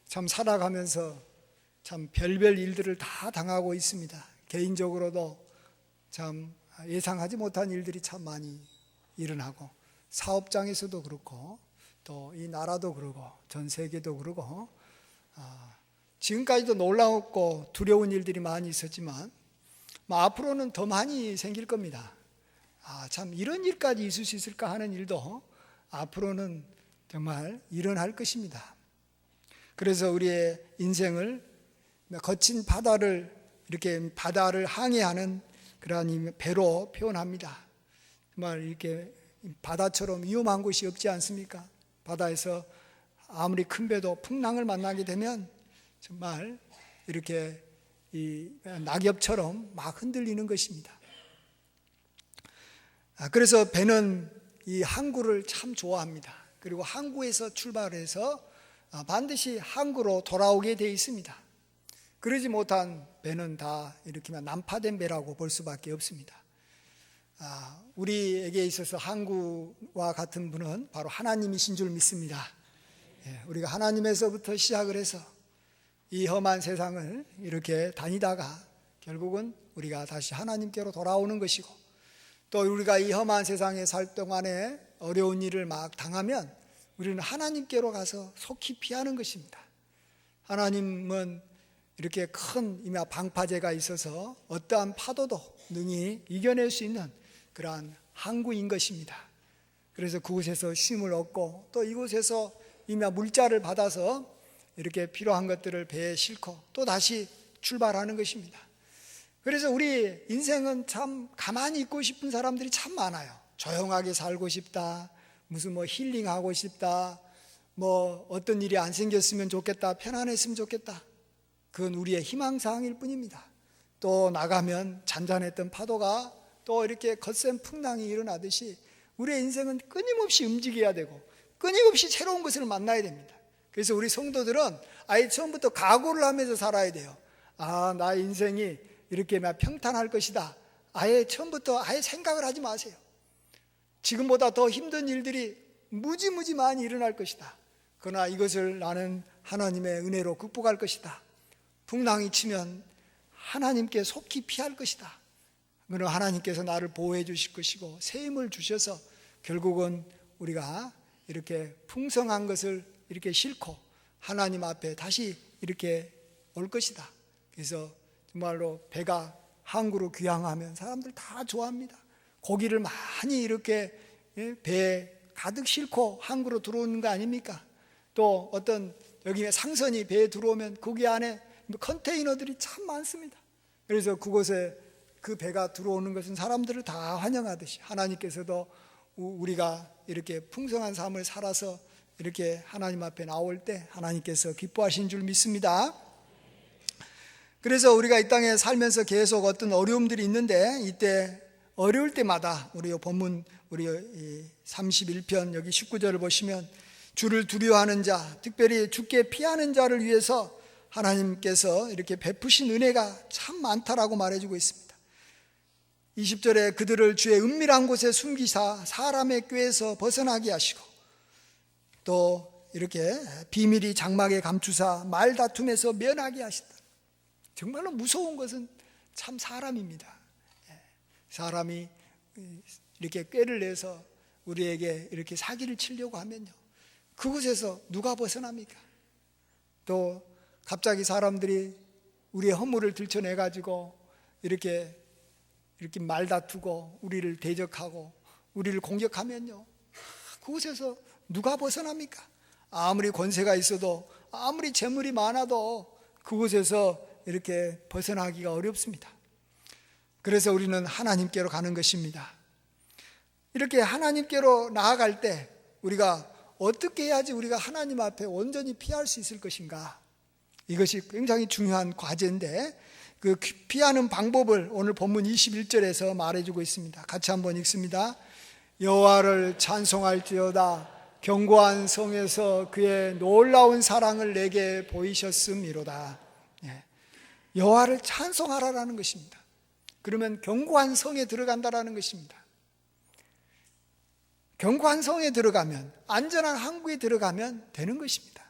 참 살아가면서 참 별별 일들을 다 당하고 있습니다. 개인적으로도 참 예상하지 못한 일들이 참 많이 일어나고, 사업장에서도 그렇고 또 이 나라도 그러고 전 세계도 그러고, 지금까지도 놀랍고 두려운 일들이 많이 있었지만 앞으로는 더 많이 생길 겁니다. 참 이런 일까지 있을 수 있을까 하는 일도 앞으로는 정말 일어날 것입니다. 그래서 우리의 인생을 거친 바다를 이렇게 바다를 항해하는 그러한 배로 표현합니다. 정말 이렇게 바다처럼 위험한 곳이 없지 않습니까? 바다에서 아무리 큰 배도 풍랑을 만나게 되면 정말 이렇게 이 낙엽처럼 막 흔들리는 것입니다. 그래서 배는 이 항구를 참 좋아합니다. 그리고 항구에서 출발해서 반드시 항구로 돌아오게 되어 있습니다. 그러지 못한 배는 다 이렇게 난파된 배라고 볼 수밖에 없습니다. 우리에게 있어서 항구와 같은 분은 바로 하나님이신 줄 믿습니다. 우리가 하나님에서부터 시작을 해서 이 험한 세상을 이렇게 다니다가 결국은 우리가 다시 하나님께로 돌아오는 것이고, 또 우리가 이 험한 세상에 살 동안에 어려운 일을 막 당하면 우리는 하나님께로 가서 속히 피하는 것입니다. 하나님은 이렇게 큰 방파제가 있어서 어떠한 파도도 능히 이겨낼 수 있는 그러한 항구인 것입니다. 그래서 그곳에서 쉼을 얻고, 또 이곳에서 물자를 받아서 이렇게 필요한 것들을 배에 싣고 또 다시 출발하는 것입니다. 그래서 우리 인생은 참 가만히 있고 싶은 사람들이 참 많아요. 조용하게 살고 싶다, 무슨 힐링하고 싶다, 어떤 일이 안 생겼으면 좋겠다, 편안했으면 좋겠다. 그건 우리의 희망사항일 뿐입니다. 또 나가면 잔잔했던 파도가 또 이렇게 거센 풍랑이 일어나듯이 우리의 인생은 끊임없이 움직여야 되고 끊임없이 새로운 것을 만나야 됩니다. 그래서 우리 성도들은 아예 처음부터 각오를 하면서 살아야 돼요. 나의 인생이 이렇게 평탄할 것이다. 아예 처음부터 아예 생각을 하지 마세요. 지금보다 더 힘든 일들이 무지무지 많이 일어날 것이다. 그러나 이것을 나는 하나님의 은혜로 극복할 것이다. 풍랑이 치면 하나님께 속히 피할 것이다. 그러나 하나님께서 나를 보호해 주실 것이고 새 힘을 주셔서 결국은 우리가 이렇게 풍성한 것을 이렇게 싣고 하나님 앞에 다시 이렇게 올 것이다. 그래서 정말로 배가 항구로 귀향하면 사람들 다 좋아합니다. 고기를 많이 이렇게 배에 가득 싣고 항구로 들어오는 거 아닙니까? 또 어떤 여기 상선이 배에 들어오면 거기 안에 컨테이너들이 참 많습니다. 그래서 그곳에 그 배가 들어오는 것은 사람들을 다 환영하듯이 하나님께서도 우리가 이렇게 풍성한 삶을 살아서 이렇게 하나님 앞에 나올 때 하나님께서 기뻐하신 줄 믿습니다. 그래서 우리가 이 땅에 살면서 계속 어떤 어려움들이 있는데, 이때 어려울 때마다 우리 본문 우리 31편 여기 19절을 보시면 주를 두려워하는 자, 특별히 주께 피하는 자를 위해서 하나님께서 이렇게 베푸신 은혜가 참 많다라고 말해주고 있습니다. 20절에 그들을 주의 은밀한 곳에 숨기사 사람의 꾀에서 벗어나게 하시고, 또 이렇게 비밀이 장막에 감추사 말다툼에서 면하게 하신다. 정말로 무서운 것은 참 사람입니다. 사람이 이렇게 꾀를 내서 우리에게 이렇게 사기를 치려고 하면요, 그곳에서 누가 벗어납니까? 또 갑자기 사람들이 우리의 허물을 들춰내가지고 이렇게 말다투고 우리를 대적하고 우리를 공격하면요, 그곳에서 누가 벗어납니까? 아무리 권세가 있어도 아무리 재물이 많아도 그곳에서 이렇게 벗어나기가 어렵습니다. 그래서 우리는 하나님께로 가는 것입니다. 이렇게 하나님께로 나아갈 때 우리가 어떻게 해야지 우리가 하나님 앞에 온전히 피할 수 있을 것인가? 이것이 굉장히 중요한 과제인데, 그 피하는 방법을 오늘 본문 21절에서 말해주고 있습니다. 같이 한번 읽습니다. 여호와를 찬송할지어다. 견고한 성에서 그의 놀라운 사랑을 내게 보이셨음이로다. 여호와를 찬송하라라는 것입니다. 그러면 견고한 성에 들어간다라는 것입니다. 견고한 성에 들어가면, 안전한 항구에 들어가면 되는 것입니다.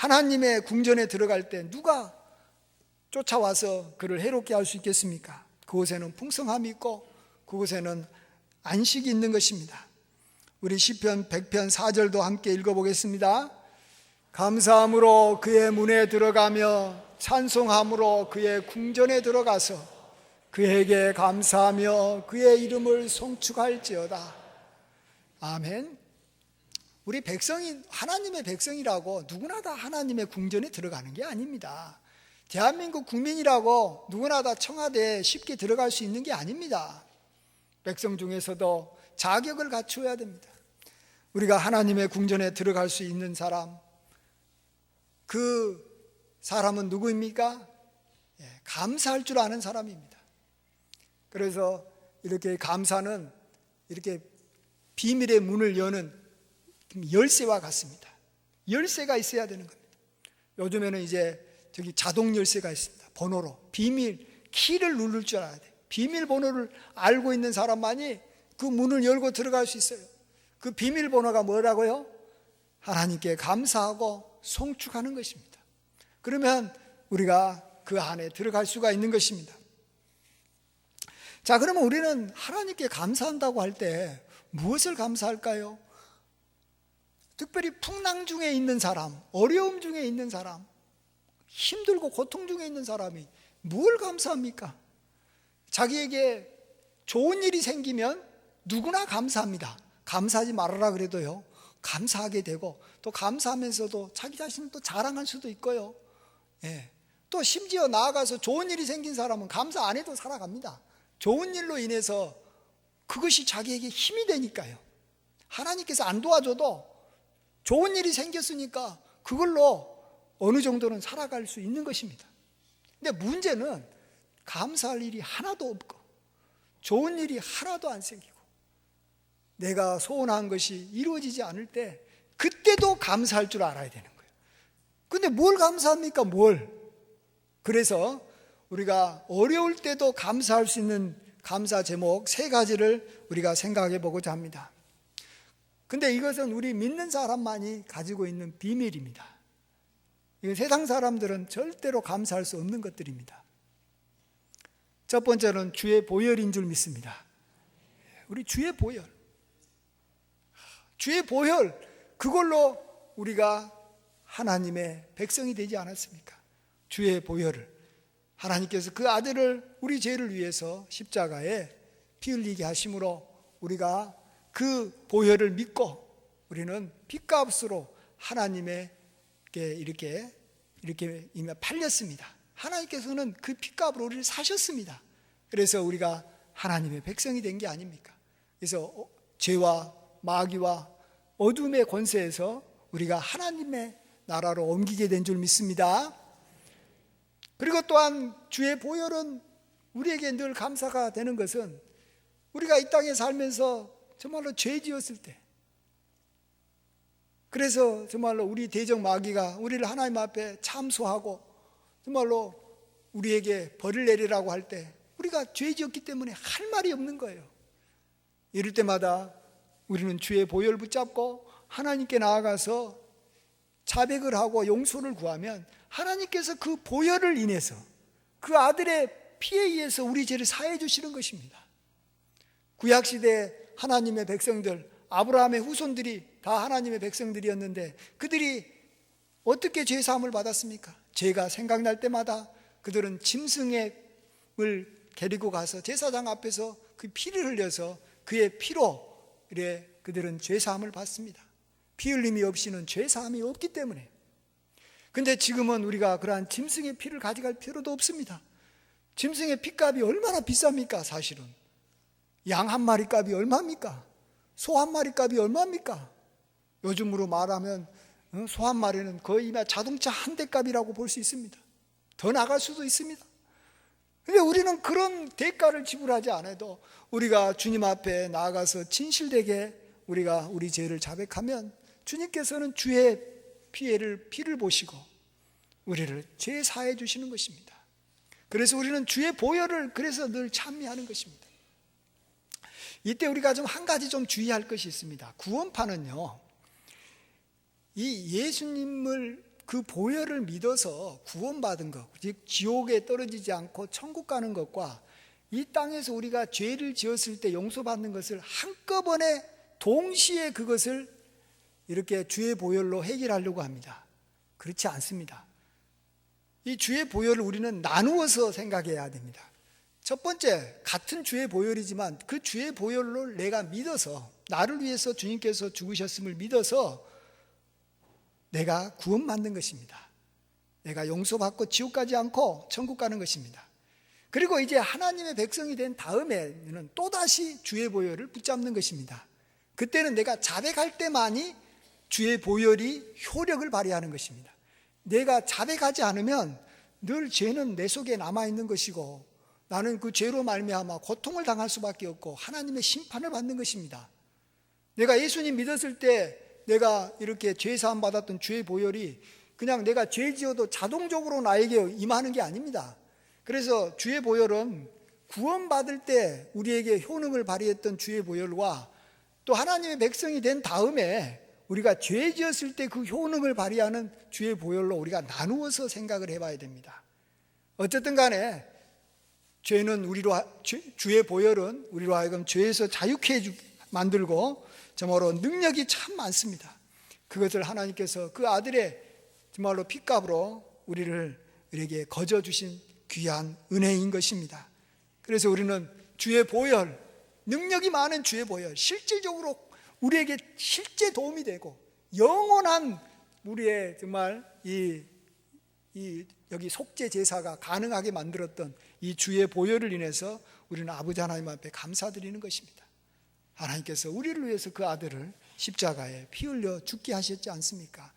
하나님의 궁전에 들어갈 때 누가 쫓아와서 그를 해롭게 할 수 있겠습니까? 그곳에는 풍성함이 있고 그곳에는 안식이 있는 것입니다. 우리 시편 100편 4절도 함께 읽어보겠습니다. 감사함으로 그의 문에 들어가며 찬송함으로 그의 궁전에 들어가서 그에게 감사하며 그의 이름을 송축할지어다. 아멘. 우리 백성이 하나님의 백성이라고 누구나 다 하나님의 궁전에 들어가는 게 아닙니다. 대한민국 국민이라고 누구나 다 청와대에 쉽게 들어갈 수 있는 게 아닙니다. 백성 중에서도 자격을 갖추어야 됩니다. 우리가 하나님의 궁전에 들어갈 수 있는 사람, 그 사람은 누구입니까? 감사할 줄 아는 사람입니다. 그래서 이렇게 감사는 이렇게 비밀의 문을 여는 열쇠와 같습니다. 열쇠가 있어야 되는 겁니다. 요즘에는 이제 저기 자동 열쇠가 있습니다. 번호로 비밀 키를 누를 줄 알아야 돼. 비밀번호를 알고 있는 사람만이 그 문을 열고 들어갈 수 있어요. 그 비밀번호가 뭐라고요? 하나님께 감사하고 송축하는 것입니다. 그러면 우리가 그 안에 들어갈 수가 있는 것입니다. 자, 그러면 우리는 하나님께 감사한다고 할 때 무엇을 감사할까요? 특별히 풍랑 중에 있는 사람, 어려움 중에 있는 사람, 힘들고 고통 중에 있는 사람이 뭘 감사합니까? 자기에게 좋은 일이 생기면 누구나 감사합니다. 감사하지 말아라 그래도요, 감사하게 되고, 또 감사하면서도 자기 자신을 또 자랑할 수도 있고요. 또 심지어 나아가서 좋은 일이 생긴 사람은 감사 안 해도 살아갑니다. 좋은 일로 인해서 그것이 자기에게 힘이 되니까요. 하나님께서 안 도와줘도 좋은 일이 생겼으니까 그걸로 어느 정도는 살아갈 수 있는 것입니다. 근데 문제는 감사할 일이 하나도 없고 좋은 일이 하나도 안 생기고 내가 소원한 것이 이루어지지 않을 때 그때도 감사할 줄 알아야 되는 거예요. 근데 뭘 감사합니까? 뭘? 그래서 우리가 어려울 때도 감사할 수 있는 감사 제목 3가지를 우리가 생각해 보고자 합니다. 근데 이것은 우리 믿는 사람만이 가지고 있는 비밀입니다. 이건 세상 사람들은 절대로 감사할 수 없는 것들입니다. 첫 번째는 주의 보혈인 줄 믿습니다. 우리 주의 보혈, 주의 보혈, 그걸로 우리가 하나님의 백성이 되지 않았습니까? 주의 보혈을, 하나님께서 그 아들을 우리 죄를 위해서 십자가에 피 흘리게 하심으로 우리가 그 보혈을 믿고 우리는 핏값으로 하나님에게 이렇게 이미 팔렸습니다. 하나님께서는 그 핏값으로 우리를 사셨습니다. 그래서 우리가 하나님의 백성이 된 게 아닙니까? 그래서 죄와 마귀와 어둠의 권세에서 우리가 하나님의 나라로 옮기게 된 줄 믿습니다. 그리고 또한 주의 보혈은 우리에게 늘 감사가 되는 것은 우리가 이 땅에 살면서 정말로 죄 지었을 때, 그래서 정말로 우리 대적 마귀가 우리를 하나님 앞에 참소하고 정말로 우리에게 벌을 내리라고 할 때 우리가 죄 지었기 때문에 할 말이 없는 거예요. 이럴 때마다 우리는 주의 보혈을 붙잡고 하나님께 나아가서 자백을 하고 용서를 구하면 하나님께서 그 보혈을 인해서 그 아들의 피에 의해서 우리 죄를 사해 주시는 것입니다. 구약시대 하나님의 백성들, 아브라함의 후손들이 다 하나님의 백성들이었는데 그들이 어떻게 죄 사함을 받았습니까? 죄가 생각날 때마다 그들은 짐승을 데리고 가서 제사장 앞에서 그 피를 흘려서 그의 피로 그들은 죄 사함을 받습니다. 피 흘림이 없이는 죄 사함이 없기 때문에. 근데 지금은 우리가 그러한 짐승의 피를 가져갈 필요도 없습니다. 짐승의 피값이 얼마나 비쌉니까? 사실은 양 한 마리 값이 얼마입니까? 소 한 마리 값이 얼마입니까? 요즘으로 말하면 소 한 마리는 거의 자동차 한 대 값이라고 볼 수 있습니다. 더 나갈 수도 있습니다. 근데 우리는 그런 대가를 지불하지 않아도 우리가 주님 앞에 나아가서 진실되게 우리가 우리 죄를 자백하면 주님께서는 주의 피를 보시고 우리를 죄 사해 주시는 것입니다. 그래서 우리는 주의 보혈을 그래서 늘 찬미하는 것입니다. 이때 우리가 한 가지 주의할 것이 있습니다. 구원파는요, 이 예수님을 그 보혈을 믿어서 구원받은 것, 즉 지옥에 떨어지지 않고 천국 가는 것과 이 땅에서 우리가 죄를 지었을 때 용서받는 것을 한꺼번에 동시에 그것을 이렇게 주의 보혈로 해결하려고 합니다. 그렇지 않습니다. 이 주의 보혈을 우리는 나누어서 생각해야 됩니다. 첫 번째, 같은 주의 보혈이지만 그 주의 보혈로 내가 믿어서, 나를 위해서 주님께서 죽으셨음을 믿어서 내가 구원받는 것입니다. 내가 용서받고 지옥 가지 않고 천국 가는 것입니다. 그리고 이제 하나님의 백성이 된 다음에는 또다시 주의 보혈을 붙잡는 것입니다. 그때는 내가 자백할 때만이 주의 보혈이 효력을 발휘하는 것입니다. 내가 자백하지 않으면 늘 죄는 내 속에 남아있는 것이고 나는 그 죄로 말미암아 고통을 당할 수밖에 없고 하나님의 심판을 받는 것입니다. 내가 예수님 믿었을 때 내가 이렇게 죄 사함 받았던 주의 보혈이 그냥 내가 죄 지어도 자동적으로 나에게 임하는 게 아닙니다. 그래서 주의 보혈은 구원받을 때 우리에게 효능을 발휘했던 주의 보혈과 또 하나님의 백성이 된 다음에 우리가 죄 지었을 때 그 효능을 발휘하는 주의 보혈로 우리가 나누어서 생각을 해봐야 됩니다. 어쨌든 간에 주의 보혈은 우리로 하여금 죄에서 자유케 만들고 정말로 능력이 참 많습니다. 그것을 하나님께서 그 아들의 정말로 핏값으로 우리에게 거저 주신 귀한 은혜인 것입니다. 그래서 우리는 주의 보혈, 능력이 많은 주의 보혈, 실질적으로 우리에게 실제 도움이 되고 영원한 우리의 정말 여기 속죄 제사가 가능하게 만들었던 이 주의 보혈을 인해서 우리는 아버지 하나님 앞에 감사드리는 것입니다. 하나님께서 우리를 위해서 그 아들을 십자가에 피 흘려 죽게 하셨지 않습니까?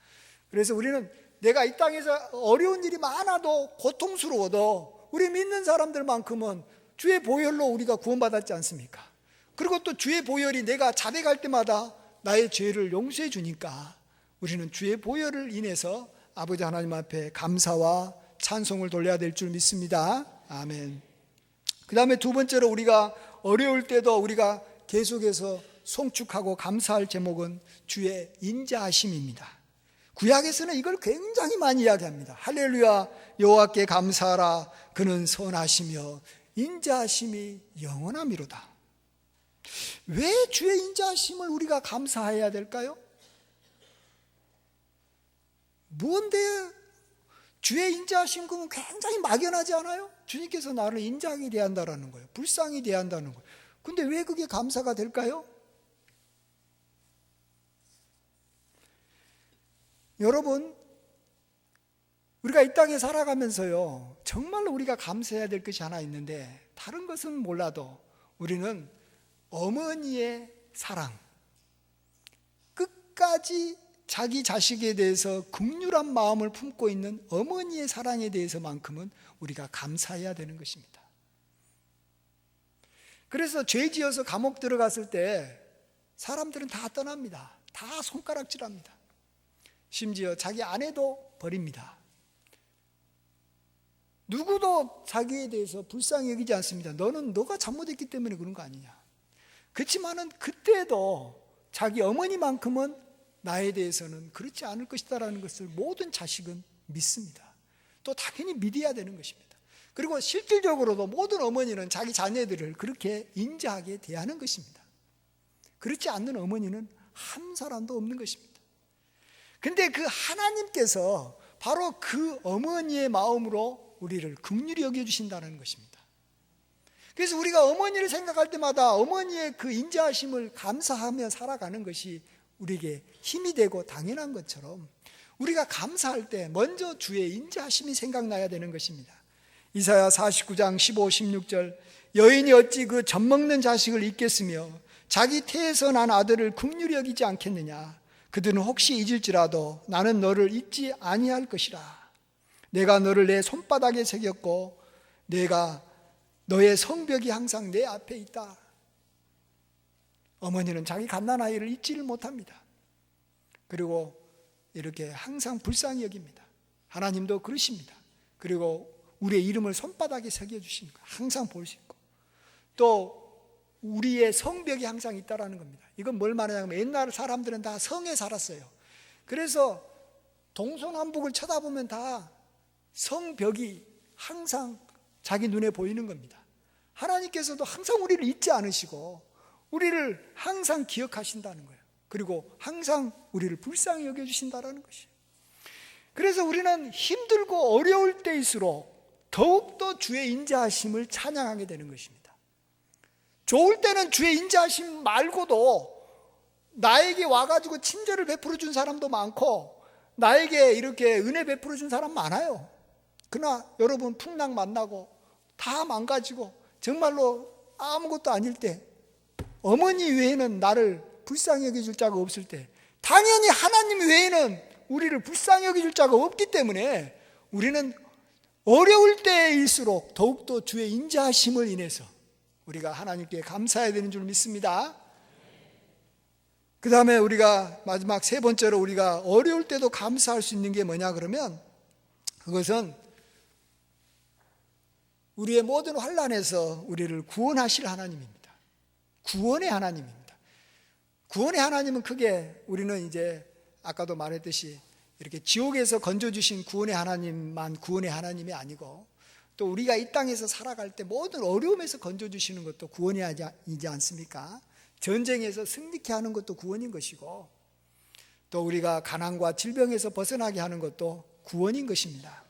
그래서 우리는 내가 이 땅에서 어려운 일이 많아도 고통스러워도 우리 믿는 사람들만큼은 주의 보혈로 우리가 구원받았지 않습니까? 그리고 또 주의 보혈이 내가 자백할 때마다 나의 죄를 용서해 주니까 우리는 주의 보혈을 인해서 아버지 하나님 앞에 감사와 찬송을 돌려야 될 줄 믿습니다. 아멘. 그 다음에 두 번째로 우리가 어려울 때도 우리가 계속해서 송축하고 감사할 제목은 주의 인자하심입니다. 구약에서는 이걸 굉장히 많이 이야기합니다. 할렐루야, 여호와께 감사하라. 그는 선하시며 인자하심이 영원함이로다. 왜 주의 인자하심을 우리가 감사해야 될까요? 뭔데 주의 인자하심 그러면 굉장히 막연하지 않아요? 주님께서 나를 인자하게 대한다라는 거예요. 불쌍히 대한다는 거예요. 근데 왜 그게 감사가 될까요? 여러분, 우리가 이 땅에 살아가면서요, 정말로 우리가 감사해야 될 것이 하나 있는데, 다른 것은 몰라도 우리는 어머니의 사랑, 끝까지 자기 자식에 대해서 긍휼한 마음을 품고 있는 어머니의 사랑에 대해서만큼은 우리가 감사해야 되는 것입니다. 그래서 죄 지어서 감옥 들어갔을 때 사람들은 다 떠납니다. 다 손가락질합니다. 심지어 자기 아내도 버립니다. 누구도 자기에 대해서 불쌍히 여기지 않습니다. 너가 잘못했기 때문에 그런 거 아니냐. 그렇지만은 그때도 자기 어머니만큼은 나에 대해서는 그렇지 않을 것이다라는 것을 모든 자식은 믿습니다. 또 당연히 믿어야 되는 것입니다. 그리고 실질적으로도 모든 어머니는 자기 자녀들을 그렇게 인자하게 대하는 것입니다. 그렇지 않는 어머니는 한 사람도 없는 것입니다. 근데 그 하나님께서 바로 그 어머니의 마음으로 우리를 긍휼히 여겨주신다는 것입니다. 그래서 우리가 어머니를 생각할 때마다 어머니의 그 인자하심을 감사하며 살아가는 것이 우리에게 힘이 되고 당연한 것처럼 우리가 감사할 때 먼저 주의 인자하심이 생각나야 되는 것입니다. 이사야 49장 15, 16절 여인이 어찌 그 젖먹는 자식을 잊겠으며 자기 태에서 난 아들을 긍휼히 여기지 않겠느냐. 그들은 혹시 잊을지라도 나는 너를 잊지 아니할 것이라. 내가 너를 내 손바닥에 새겼고 내가 너의 성벽이 항상 내 앞에 있다. 어머니는 자기 갓난아이를 잊지를 못합니다. 그리고 이렇게 항상 불쌍히 여깁니다. 하나님도 그러십니다. 그리고 우리의 이름을 손바닥에 새겨주시는 거예요. 항상 볼 수 있고 또 우리의 성벽이 항상 있다라는 겁니다. 이건 뭘 말하냐면 옛날 사람들은 다 성에 살았어요. 그래서 동서남북을 쳐다보면 다 성벽이 항상 자기 눈에 보이는 겁니다. 하나님께서도 항상 우리를 잊지 않으시고 우리를 항상 기억하신다는 거예요. 그리고 항상 우리를 불쌍히 여겨주신다는 것이에요. 그래서 우리는 힘들고 어려울 때일수록 더욱더 주의 인자하심을 찬양하게 되는 것입니다. 좋을 때는 주의 인자하심 말고도 나에게 와가지고 친절을 베풀어 준 사람도 많고 나에게 이렇게 은혜 베풀어 준 사람 많아요. 그러나 여러분 풍랑 만나고 다 망가지고 정말로 아무것도 아닐 때, 어머니 외에는 나를 불쌍히 여겨줄 자가 없을 때, 당연히 하나님 외에는 우리를 불쌍히 여겨줄 자가 없기 때문에 우리는 어려울 때일수록 더욱더 주의 인자하심을 인해서 우리가 하나님께 감사해야 되는 줄 믿습니다. 그 다음에 우리가 마지막 세 번째로 우리가 어려울 때도 감사할 수 있는 게 뭐냐 그러면, 그것은 우리의 모든 환난에서 우리를 구원하실 하나님입니다. 구원의 하나님입니다. 구원의 하나님은 크게 우리는 이제 아까도 말했듯이 이렇게 지옥에서 건져주신 구원의 하나님만 구원의 하나님이 아니고, 또 우리가 이 땅에서 살아갈 때 모든 어려움에서 건져주시는 것도 구원이지 않습니까? 전쟁에서 승리케 하는 것도 구원인 것이고, 또 우리가 가난과 질병에서 벗어나게 하는 것도 구원인 것입니다.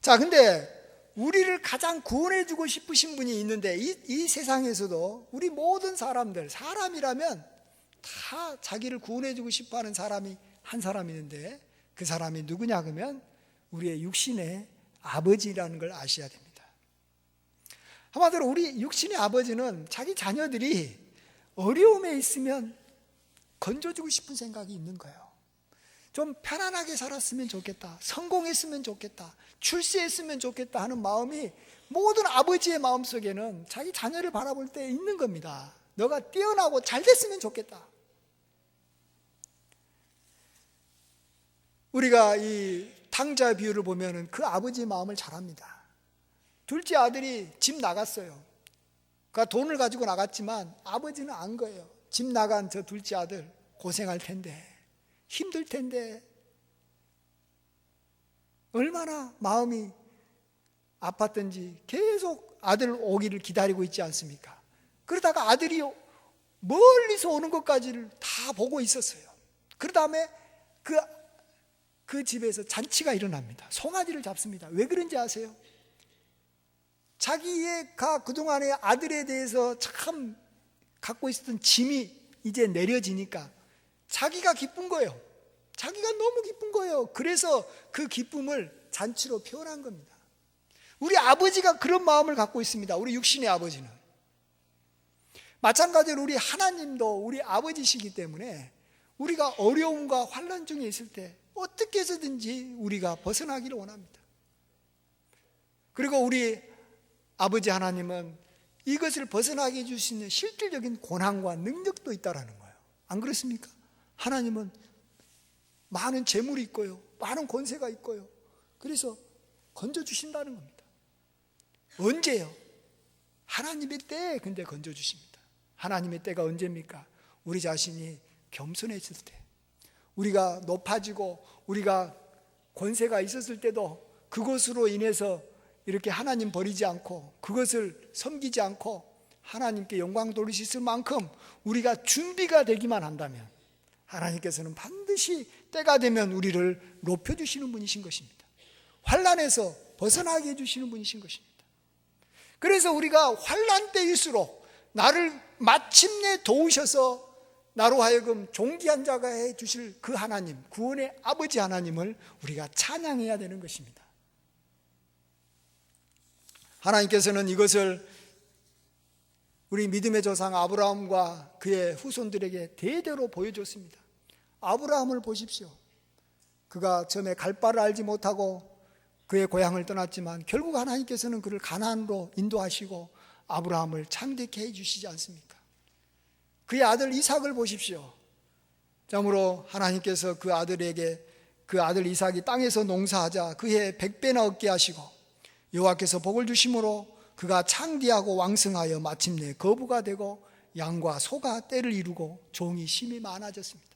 자, 근데 우리를 가장 구원해주고 싶으신 분이 있는데, 이 세상에서도 우리 모든 사람들, 사람이라면 다 자기를 구원해주고 싶어하는 사람이 한 사람이 있는데, 그 사람이 누구냐 그러면 우리의 육신의 아버지라는 걸 아셔야 됩니다. 한마디로 우리 육신의 아버지는 자기 자녀들이 어려움에 있으면 건져주고 싶은 생각이 있는 거예요. 좀 편안하게 살았으면 좋겠다, 성공했으면 좋겠다, 출세했으면 좋겠다 하는 마음이 모든 아버지의 마음속에는 자기 자녀를 바라볼 때 있는 겁니다. 너가 뛰어나고 잘 됐으면 좋겠다. 우리가 이 탕자 비유를 보면 그 아버지의 마음을 잘 압니다. 둘째 아들이 집 나갔어요. 그러니까 돈을 가지고 나갔지만 아버지는 안 거예요. 집 나간 저 둘째 아들 고생할 텐데, 힘들 텐데, 얼마나 마음이 아팠던지 계속 아들 오기를 기다리고 있지 않습니까? 그러다가 아들이 멀리서 오는 것까지를 다 보고 있었어요. 그 다음에 그 집에서 잔치가 일어납니다. 송아지를 잡습니다. 왜 그런지 아세요? 자기가 그동안에 아들에 대해서 참 갖고 있었던 짐이 이제 내려지니까 자기가 기쁜 거예요. 자기가 너무 기쁜 거예요. 그래서 그 기쁨을 잔치로 표현한 겁니다. 우리 아버지가 그런 마음을 갖고 있습니다. 우리 육신의 아버지는. 마찬가지로 우리 하나님도 우리 아버지시기 때문에 우리가 어려움과 환난 중에 있을 때 어떻게 해서든지 우리가 벗어나기를 원합니다. 그리고 우리 아버지 하나님은 이것을 벗어나게 해줄 수 있는 실질적인 권한과 능력도 있다라는 거예요. 안 그렇습니까? 하나님은 많은 재물이 있고요, 많은 권세가 있고요. 그래서 건져주신다는 겁니다. 언제요? 하나님의 때에 근데 건져주십니다. 하나님의 때가 언제입니까? 우리 자신이 겸손해질 때, 우리가 높아지고 우리가 권세가 있었을 때도 그것으로 인해서 이렇게 하나님 버리지 않고 그것을 섬기지 않고 하나님께 영광 돌릴 수 있을 만큼 우리가 준비가 되기만 한다면 하나님께서는 반드시 때가 되면 우리를 높여주시는 분이신 것입니다. 환난에서 벗어나게 해주시는 분이신 것입니다. 그래서 우리가 환난 때일수록 나를 마침내 도우셔서 나로 하여금 존귀한 자가 해주실 그 하나님, 구원의 아버지 하나님을 우리가 찬양해야 되는 것입니다. 하나님께서는 이것을 우리 믿음의 조상 아브라함과 그의 후손들에게 대대로 보여줬습니다. 아브라함을 보십시오. 그가 처음에 갈 바를 알지 못하고 그의 고향을 떠났지만 결국 하나님께서는 그를 가나안으로 인도하시고 아브라함을 창대케 해주시지 않습니까? 그의 아들 이삭을 보십시오. 참으로 하나님께서 그 아들에게 그 아들 이삭이 땅에서 농사하자 그해 100배나 얻게 하시고 여호와께서 복을 주심으로 그가 창대하고 왕성하여 마침내 거부가 되고 양과 소가 떼를 이루고 종이 심히 많아졌습니다.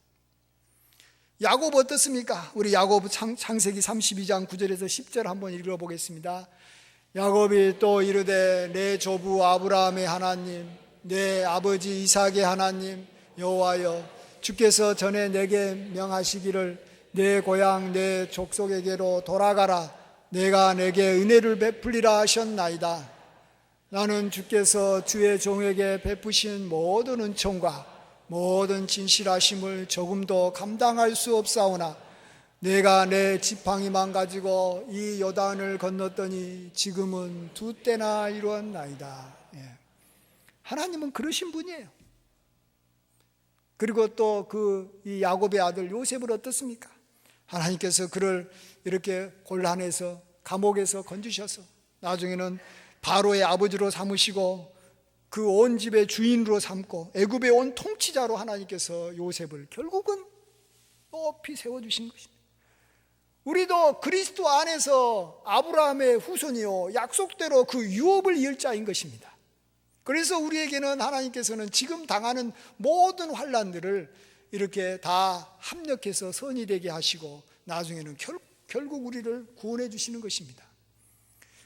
야곱 어떻습니까? 우리 야곱 창세기 32장 9절에서 10절 한번 읽어보겠습니다. 야곱이 또 이르되 내 조부 아브라함의 하나님, 내 아버지 이삭의 하나님 여호와여, 주께서 전에 내게 명하시기를 내 고향 내 족속에게로 돌아가라, 내가 내게 은혜를 베풀리라 하셨나이다. 나는 주께서 주의 종에게 베푸신 모든 은총과 모든 진실하심을 조금도 감당할 수 없사오나 내가 내 지팡이만 가지고 이 요단을 건넜더니 지금은 2때나 이루었나이다. 하나님은 그러신 분이에요. 그리고 또 이 야곱의 아들 요셉을 어떻습니까? 하나님께서 그를 이렇게 곤란해서 감옥에서 건지셔서 나중에는 바로의 아버지로 삼으시고 그 온 집의 주인으로 삼고 애굽의 온 통치자로 하나님께서 요셉을 결국은 높이 세워주신 것입니다. 우리도 그리스도 안에서 아브라함의 후손이요 약속대로 그 유업을 이을 자인 것입니다. 그래서 우리에게는 하나님께서는 지금 당하는 모든 환난들을 이렇게 다 합력해서 선이 되게 하시고 나중에는 결국 우리를 구원해 주시는 것입니다.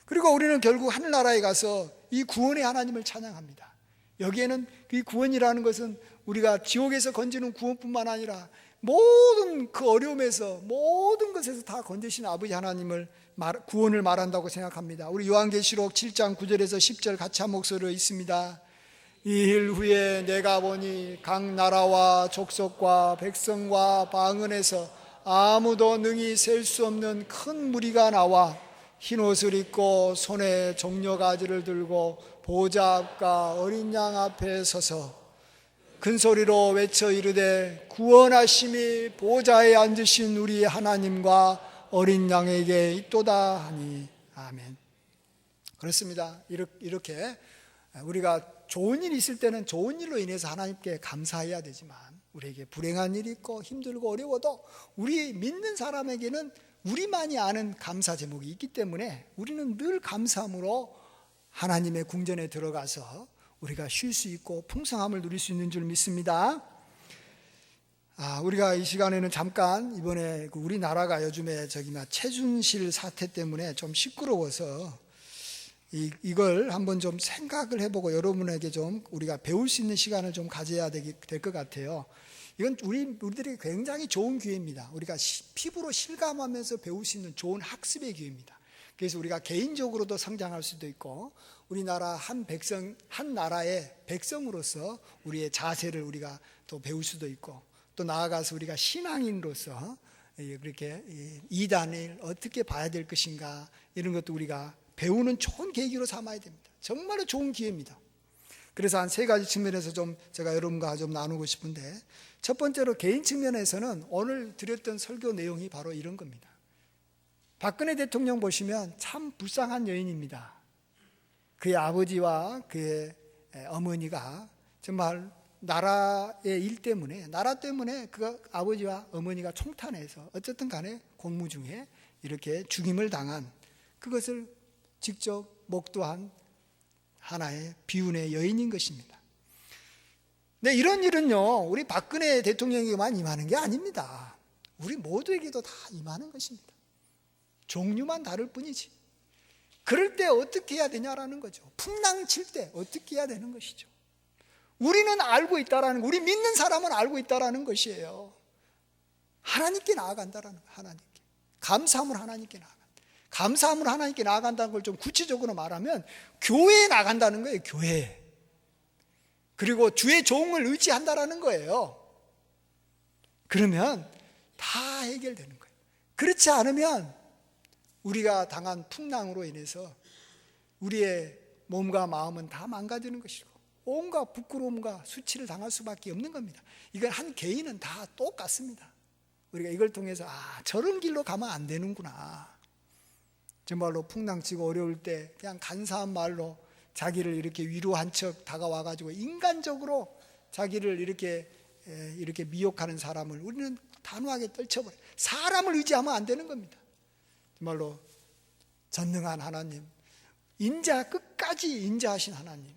그리고 우리는 결국 하늘나라에 가서 이 구원의 하나님을 찬양합니다. 여기에는 이 구원이라는 것은 우리가 지옥에서 건지는 구원뿐만 아니라 모든 그 어려움에서 모든 것에서 다 건지신 아버지 하나님을 구원을 말한다고 생각합니다. 우리 요한계시록 7장 9절에서 10절 같이 한 목소리로 있습니다. 이 일 후에 내가 보니 각 나라와 족속과 백성과 방언에서 아무도 능히 셀 수 없는 큰 무리가 나와 흰옷을 입고 손에 종려가지를 들고 보좌 앞과 어린 양 앞에 서서 큰 소리로 외쳐 이르되 구원하심이 보좌에 앉으신 우리 하나님과 어린 양에게 있도다 하니 아멘. 그렇습니다. 이렇게 우리가 좋은 일이 있을 때는 좋은 일로 인해서 하나님께 감사해야 되지만 우리에게 불행한 일이 있고 힘들고 어려워도 우리 믿는 사람에게는 우리만이 아는 감사 제목이 있기 때문에 우리는 늘 감사함으로 하나님의 궁전에 들어가서 우리가 쉴 수 있고 풍성함을 누릴 수 있는 줄 믿습니다. 우리가 이 시간에는 잠깐 이번에 우리나라가 요즘에 최순실 사태 때문에 좀 시끄러워서 이걸 한번 좀 생각을 해보고 여러분에게 좀 우리가 배울 수 있는 시간을 좀 가져야 될 것 같아요. 이건 우리들에게 굉장히 좋은 기회입니다. 우리가 피부로 실감하면서 배울 수 있는 좋은 학습의 기회입니다. 그래서 우리가 개인적으로도 성장할 수도 있고 우리나라 한 나라의 백성으로서 우리의 자세를 우리가 또 배울 수도 있고 또 나아가서 우리가 신앙인으로서 그렇게 이단을 어떻게 봐야 될 것인가 이런 것도 우리가 배우는 좋은 계기로 삼아야 됩니다. 정말로 좋은 기회입니다. 그래서 한 3가지 측면에서 좀 제가 여러분과 좀 나누고 싶은데 첫 번째로 개인 측면에서는 오늘 드렸던 설교 내용이 바로 이런 겁니다. 박근혜 대통령 보시면 참 불쌍한 여인입니다. 그의 아버지와 그의 어머니가 정말 나라 때문에 그 아버지와 어머니가 총탄해서 어쨌든 간에 공무 중에 이렇게 죽임을 당한 그것을 직접 목도한 하나의 비운의 여인인 것입니다. 네, 이런 일은요 우리 박근혜 대통령에게만 임하는 게 아닙니다. 우리 모두에게도 다 임하는 것입니다. 종류만 다를 뿐이지. 그럴 때 어떻게 해야 되냐라는 거죠. 풍랑칠 때 어떻게 해야 되는 것이죠. 우리는 알고 있다라는 거, 우리 믿는 사람은 알고 있다라는 것이에요. 하나님께 나아간다라는 거예요. 하나님께 감사함으로 하나님께 나아간다. 감사함으로 하나님께 나아간다는 걸 좀 구체적으로 말하면 교회에 나간다는 거예요. 교회. 그리고 주의 종을 의지한다라는 거예요. 그러면 다 해결되는 거예요. 그렇지 않으면 우리가 당한 풍랑으로 인해서 우리의 몸과 마음은 다 망가지는 것이고 온갖 부끄러움과 수치를 당할 수밖에 없는 겁니다. 이건 한 개인은 다 똑같습니다. 우리가 이걸 통해서 저런 길로 가면 안 되는구나. 정말로 풍랑치고 어려울 때 그냥 간사한 말로 자기를 이렇게 위로한 척 다가와가지고 인간적으로 자기를 이렇게 미혹하는 사람을 우리는 단호하게 떨쳐버려요. 사람을 의지하면 안 되는 겁니다. 정말로 전능한 하나님, 끝까지 인자하신 하나님,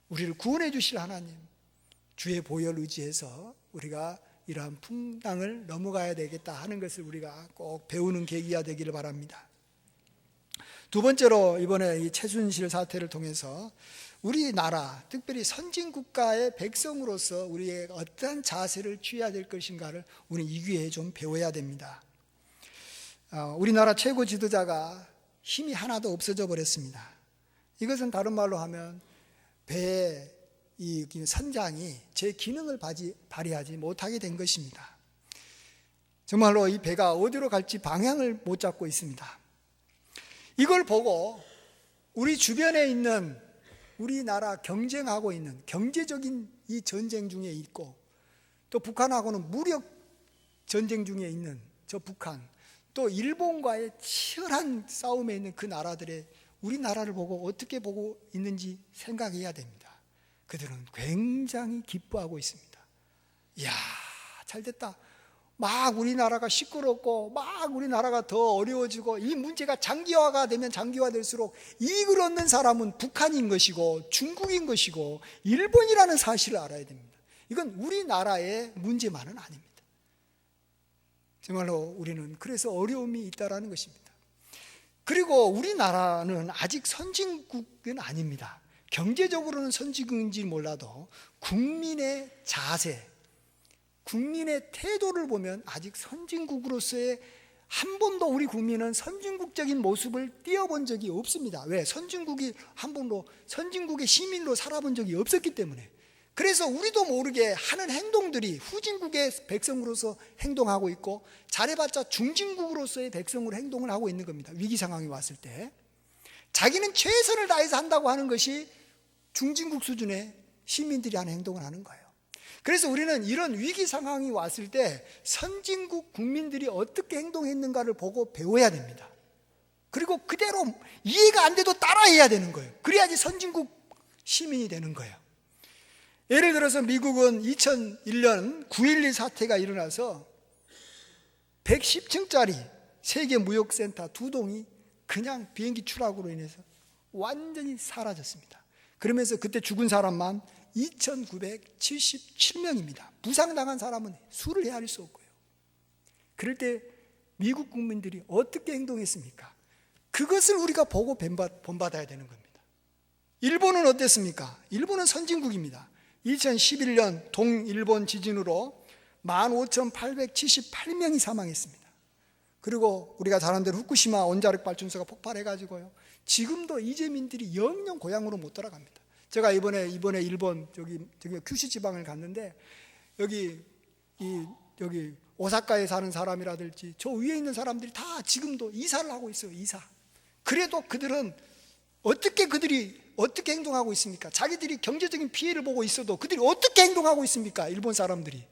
우리를 구원해 주실 하나님, 주의 보혈 의지해서 우리가 이러한 풍랑을 넘어가야 되겠다 하는 것을 우리가 꼭 배우는 계기가 되기를 바랍니다. 두 번째로 이번에 이 최순실 사태를 통해서 우리나라, 특별히 선진국가의 백성으로서 우리의 어떠한 자세를 취해야 될 것인가를 우리 이 기회에 좀 배워야 됩니다. 우리나라 최고 지도자가 힘이 하나도 없어져 버렸습니다. 이것은 다른 말로 하면 배의 이 선장이 제 기능을 발휘하지 못하게 된 것입니다. 정말로 이 배가 어디로 갈지 방향을 못 잡고 있습니다. 이걸 보고 우리 주변에 있는 우리나라 경쟁하고 있는 경제적인 이 전쟁 중에 있고, 또 북한하고는 무력 전쟁 중에 있는 저 북한, 또 일본과의 치열한 싸움에 있는 그 나라들의 우리나라를 보고 어떻게 보고 있는지 생각해야 됩니다. 그들은 굉장히 기뻐하고 있습니다. 이야, 잘됐다. 막 우리나라가 시끄럽고 막 우리나라가 더 어려워지고 이 문제가 장기화가 되면 장기화될수록 이익을 얻는 사람은 북한인 것이고 중국인 것이고 일본이라는 사실을 알아야 됩니다. 이건 우리나라의 문제만은 아닙니다. 정말로 우리는 그래서 어려움이 있다라는 것입니다. 그리고 우리나라는 아직 선진국은 아닙니다. 경제적으로는 선진국인지 몰라도 국민의 자세, 국민의 태도를 보면 아직 선진국으로서의 한 번도 우리 국민은 선진국적인 모습을 띄워본 적이 없습니다. 왜? 선진국이 한 번도 선진국의 시민으로 살아본 적이 없었기 때문에. 그래서 우리도 모르게 하는 행동들이 후진국의 백성으로서 행동하고 있고 잘해봤자 중진국으로서의 백성으로 행동을 하고 있는 겁니다. 위기 상황이 왔을 때 자기는 최선을 다해서 한다고 하는 것이 중진국 수준의 시민들이 하는 행동을 하는 거예요. 그래서 우리는 이런 위기 상황이 왔을 때 선진국 국민들이 어떻게 행동했는가를 보고 배워야 됩니다. 그리고 그대로 이해가 안 돼도 따라해야 되는 거예요. 그래야지 선진국 시민이 되는 거예요. 예를 들어서 미국은 2001년 9.12 사태가 일어나서 110층짜리 세계무역센터 2동이 그냥 비행기 추락으로 인해서 완전히 사라졌습니다. 그러면서 그때 죽은 사람만 2,977명입니다. 부상당한 사람은 수를 헤아릴 수 없고요. 그럴 때 미국 국민들이 어떻게 행동했습니까? 그것을 우리가 보고 본받아야 되는 겁니다. 일본은 어땠습니까? 일본은 선진국입니다. 2011년 동일본 지진으로 15,878명이 사망했습니다. 그리고 우리가 잘 아는 대로 후쿠시마 원자력 발전소가 폭발해가지고요, 지금도 이재민들이 영영 고향으로 못 돌아갑니다. 제가 이번에 일본 저기 큐슈 지방을 갔는데 여기 오사카에 사는 사람이라든지 저 위에 있는 사람들이 다 지금도 이사를 하고 있어요. 이사. 그래도 그들은 그들이 어떻게 행동하고 있습니까? 자기들이 경제적인 피해를 보고 있어도 그들이 어떻게 행동하고 있습니까? 일본 사람들이.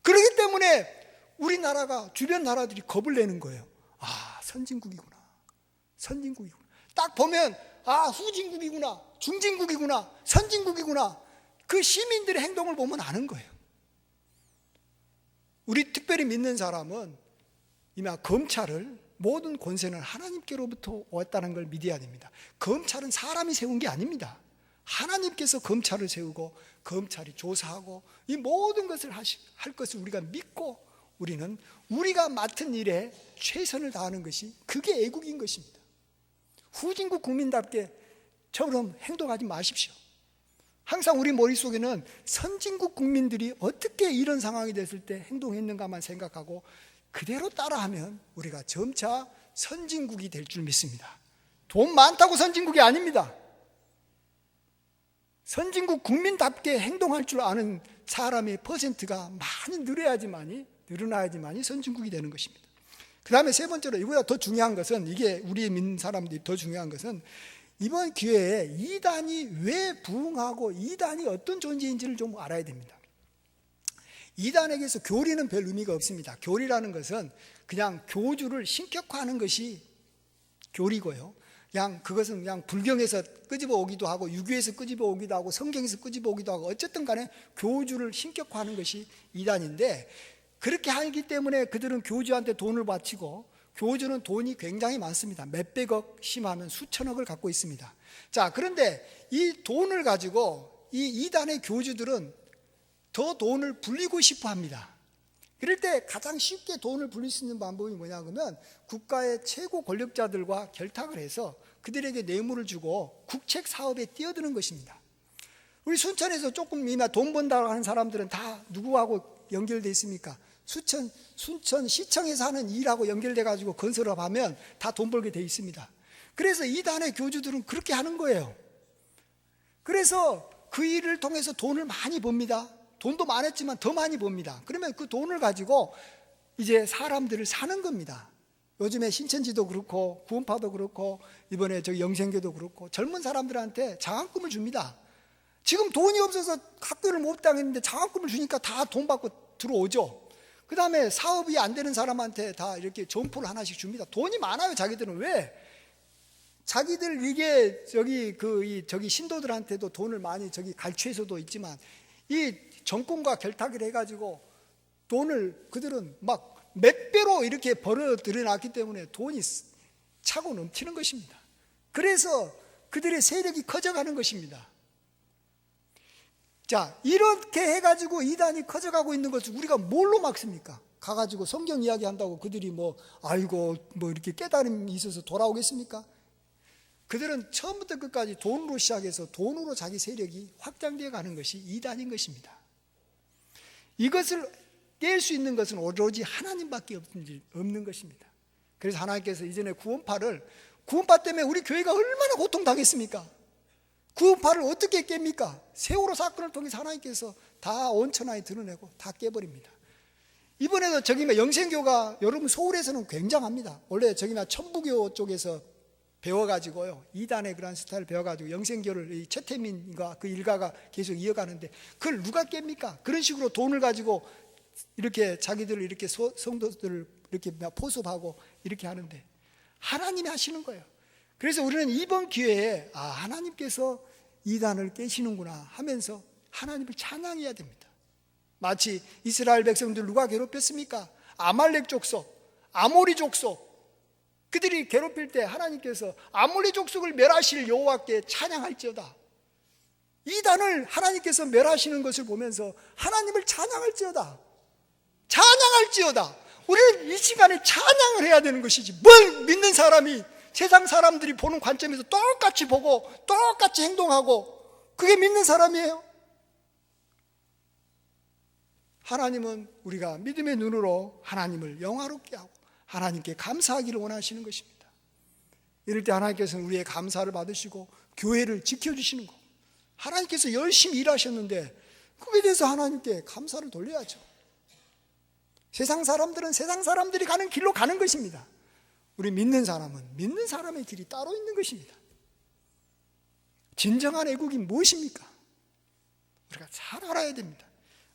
그렇기 때문에 우리나라가 주변 나라들이 겁을 내는 거예요. 아, 선진국이구나. 선진국이구나. 딱 보면 아, 후진국이구나. 중진국이구나. 선진국이구나. 그 시민들의 행동을 보면 아는 거예요. 우리 특별히 믿는 사람은 이미 검찰을 모든 권세는 하나님께로부터 왔다는 걸 믿어야 됩니다. 검찰은 사람이 세운 게 아닙니다. 하나님께서 검찰을 세우고 검찰이 조사하고 이 모든 것을 할 것을 우리가 믿고 우리는 우리가 맡은 일에 최선을 다하는 것이 그게 애국인 것입니다. 후진국 국민답게 처럼 행동하지 마십시오. 항상 우리 머릿속에는 선진국 국민들이 어떻게 이런 상황이 됐을 때 행동했는가만 생각하고 그대로 따라하면 우리가 점차 선진국이 될 줄 믿습니다. 돈 많다고 선진국이 아닙니다. 선진국 국민답게 행동할 줄 아는 사람의 퍼센트가 많이 늘어나야지만이 선진국이 되는 것입니다. 그 다음에 세 번째로 이보다 더 중요한 것은, 이게 우리 믿는 사람들이 더 중요한 것은 이번 기회에 이단이 왜 부흥하고 이단이 어떤 존재인지를 좀 알아야 됩니다. 이단에게서 교리는 별 의미가 없습니다. 교리라는 것은 그냥 교주를 신격화하는 것이 교리고요. 그것은 그냥 불경에서 끄집어 오기도 하고 유교에서 끄집어 오기도 하고 성경에서 끄집어 오기도 하고 어쨌든 간에 교주를 신격화하는 것이 이단인데, 그렇게 하기 때문에 그들은 교주한테 돈을 바치고, 교주는 돈이 굉장히 많습니다. 몇백억, 심하면 수천억을 갖고 있습니다. 자, 그런데 이 돈을 가지고 이 이단의 교주들은 더 돈을 불리고 싶어 합니다. 이럴 때 가장 쉽게 돈을 불릴 수 있는 방법이 뭐냐 그러면 국가의 최고 권력자들과 결탁을 해서 그들에게 뇌물을 주고 국책 사업에 뛰어드는 것입니다. 우리 순천에서 조금 이나 돈 번다고 하는 사람들은 다 누구하고 연결돼 있습니까? 순천 시청에서 하는 일하고 연결돼 가지고 건설업 하면 다 돈 벌게 돼 있습니다. 그래서 이단의 교주들은 그렇게 하는 거예요. 그래서 그 일을 통해서 돈을 많이 법니다. 돈도 많았지만 더 많이 법니다. 그러면 그 돈을 가지고 이제 사람들을 사는 겁니다. 요즘에 신천지도 그렇고 구원파도 그렇고 이번에 저기 영생교도 그렇고 젊은 사람들한테 장학금을 줍니다. 지금 돈이 없어서 학교를 못 다녔는데 장학금을 주니까 다 돈 받고 들어오죠. 그 다음에 사업이 안 되는 사람한테 다 이렇게 점포를 하나씩 줍니다. 돈이 많아요, 자기들은. 왜? 자기들 이게 저기 신도들한테도 돈을 많이 저기 갈취해서도 있지만 이 정권과 결탁을 해가지고 돈을 그들은 막 몇 배로 이렇게 벌어 들여놨기 때문에 돈이 차고 넘치는 것입니다. 그래서 그들의 세력이 커져가는 것입니다. 자, 이렇게 해가지고 이단이 커져가고 있는 것을 우리가 뭘로 막습니까? 가가지고 성경 이야기한다고 그들이 아이고 이렇게 깨달음이 있어서 돌아오겠습니까? 그들은 처음부터 끝까지 돈으로 시작해서 돈으로 자기 세력이 확장되어 가는 것이 이단인 것입니다. 이것을 깰 수 있는 것은 오로지 하나님밖에 없는 것입니다. 그래서 하나님께서 이전에 구원파 때문에 우리 교회가 얼마나 고통당했습니까? 구원파를 어떻게 깹니까? 세월호 사건을 통해서 하나님께서 다 온천하에 드러내고 다 깨버립니다. 이번에도 영생교가 여러분 서울에서는 굉장합니다. 원래 천부교 쪽에서 배워가지고요, 이단의 그런 스타일을 배워가지고 영생교를 최태민과 그 일가가 계속 이어가는데 그걸 누가 깹니까? 그런 식으로 돈을 가지고 이렇게 자기들을 이렇게 성도들을 이렇게 포섭하고 이렇게 하는데 하나님이 하시는 거예요. 그래서 우리는 이번 기회에 하나님께서 이단을 깨시는구나 하면서 하나님을 찬양해야 됩니다. 마치 이스라엘 백성들 누가 괴롭혔습니까? 아말렉 족속, 아모리 족속, 그들이 괴롭힐 때 하나님께서 아모리 족속을 멸하실 여호와께 찬양할지어다. 이단을 하나님께서 멸하시는 것을 보면서 하나님을 찬양할지어다. 찬양할지어다. 우리는 이 시간에 찬양을 해야 되는 것이지, 뭘 믿는 사람이 세상 사람들이 보는 관점에서 똑같이 보고 똑같이 행동하고 그게 믿는 사람이에요? 하나님은 우리가 믿음의 눈으로 하나님을 영화롭게 하고 하나님께 감사하기를 원하시는 것입니다. 이럴 때 하나님께서는 우리의 감사를 받으시고 교회를 지켜주시는 거. 하나님께서 열심히 일하셨는데 그에 대해서 하나님께 감사를 돌려야죠. 세상 사람들은 세상 사람들이 가는 길로 가는 것입니다. 우리 믿는 사람은 믿는 사람의 길이 따로 있는 것입니다. 진정한 애국이 무엇입니까? 우리가 잘 알아야 됩니다.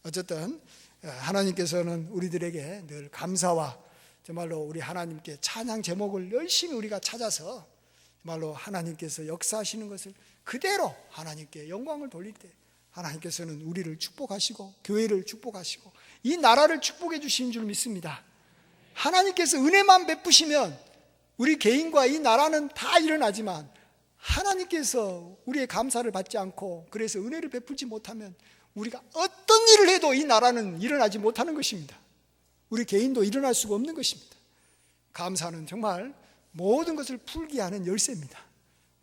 어쨌든 하나님께서는 우리들에게 늘 감사와 정말로 우리 하나님께 찬양 제목을 열심히 우리가 찾아서 정말로 하나님께서 역사하시는 것을 그대로 하나님께 영광을 돌릴 때 하나님께서는 우리를 축복하시고 교회를 축복하시고 이 나라를 축복해 주시는 줄 믿습니다. 하나님께서 은혜만 베푸시면 우리 개인과 이 나라는 다 일어나지만 하나님께서 우리의 감사를 받지 않고 그래서 은혜를 베풀지 못하면 우리가 어떤 일을 해도 이 나라는 일어나지 못하는 것입니다. 우리 개인도 일어날 수가 없는 것입니다. 감사는 정말 모든 것을 풀게 하는 열쇠입니다.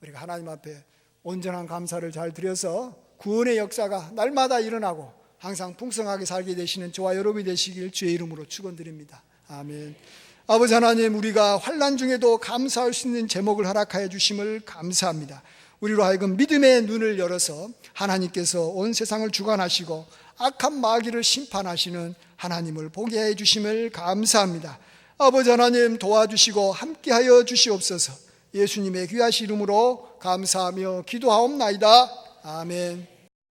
우리가 하나님 앞에 온전한 감사를 잘 드려서 구원의 역사가 날마다 일어나고 항상 풍성하게 살게 되시는 저와 여러분이 되시길 주의 이름으로 축원드립니다. 아멘. 아버지 하나님, 우리가 환난 중에도 감사할 수 있는 제목을 허락하여 주심을 감사합니다. 우리로 하여금 믿음의 눈을 열어서 하나님께서 온 세상을 주관하시고 악한 마귀를 심판하시는 하나님을 보게 해 주심을 감사합니다. 아버지 하나님, 도와주시고 함께하여 주시옵소서. 예수님의 귀하신 이름으로 감사하며 기도하옵나이다. 아멘.